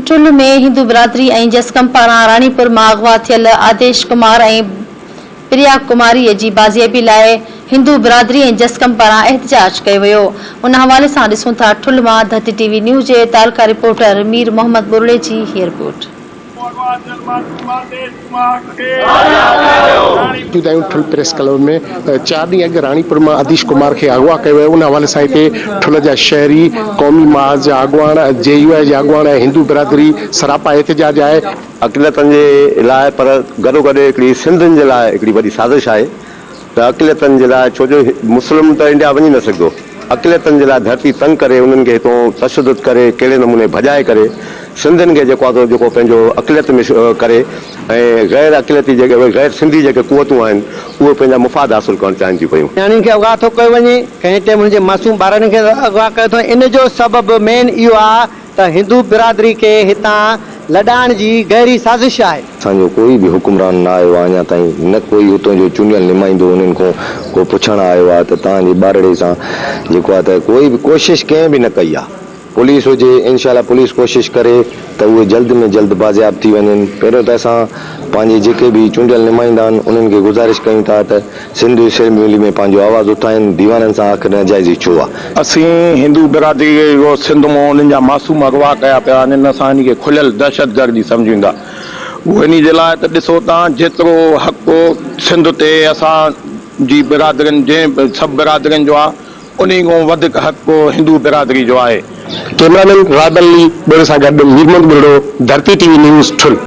ठुल में हिंदू बिरादरी ऐं जसकम पारां रानीपुर मां अगवा थियल आदेश कुमार ऐं प्रिया कुमारी जी बाज़ियाबी लाइ हिंदू बिरादरी ऐं जसकम पारां एहतजाज कयो वियो। उन हवाले सां ॾिसूं था ठुल मां धरती टीवी न्यूज़ जे तालका रिपोर्टर मीर मोहम्मद बुरड़े जी हीअ रिपोर्ट। ठुल प्रेस क्लब में 4 ॾींहं अॻु रानीपुर में आदेश कुमार के अगवा किया वियो। उन हवाले सां हिते ठुल जा शहरी क़ौमी महाज जा अगवान JUI जा अगवान हिंदू बिरादरी सरापा एहतजाज है अक़लियतनि जे लाइ, पर गॾोगॾु हिकिड़ी सिंधियुनि जे लाइ हिकिड़ी वॾी साज़िश आहे त अक़लियतनि जे लाइ, छो जो मुस्लिम त इंडिया वञी न सघंदो, अक़लियतनि जे लाइ धरती तंग करे उन्हनि खे हितां तशद्दुद करे कहिड़े नमूने भॼाए करे सिंधियुनि खे जेको आहे जेको पंहिंजो अक़लियत में करे ऐं गैर अक़लियती जेके गैर सिंधी जेके कुवतूं आहिनि उहे पंहिंजा मुफ़ाद हासिल करणु चाहिनि थियूं पियूं। नियाणियुनि खे अगवा थो कयो वञे, कंहिं टाइम हुनजे मासूम ॿारनि खे अगवा कयो थो। इन जो सबबु मेन इहो आहे त हिंदू बिरादरी खे हितां लॾाइण जी गहरी साज़िश आहे। असांजो कोई बि हुकुमरान न आयो आहे अञा ताईं, न कोई उतां जो चूंडियल नुमाइंदो उन्हनि खां को पुछणु आयो आहे त तव्हांजे ॿारड़े सां जेको आहे त कोई बि कोशिशि कंहिं बि न कई आहे। पुलिस हुजे, इंशाल्लाह पुलिस कोशिशि करे त उहे जल्द में जल्द बाज़ियाब थी वञनि। पहिरियों त असां पंहिंजे जेके बि चूंडियल नुमाइंदा आहिनि उन्हनि खे गुज़ारिश कयूं था त सिंध असेंबली में पंहिंजो आवाज़ उठाइनि। दीवाननि सां आख़िर नाजाइज़ी छो आहे? असीं हिंदू बिरादरी सिंध मां उन्हनि जा मासूम अगवा कया पिया आहिनि। असां हिन खे खुलियल दहशतगर्दी सम्झूं था। उहो इन जे लाइ त ॾिसो तव्हां जेतिरो हक़ु सिंध ते असांजी बिरादरियुनि जंहिं सभु बिरादरियुनि जो आहे उन खां वधीक हक़ु हिंदू बिरादरी जो आहे। कैमरामैन रादल ॿियो सां गॾु मीर मोहम्मद बुरड़ो, धरती टीवी न्यूज़ ठुल।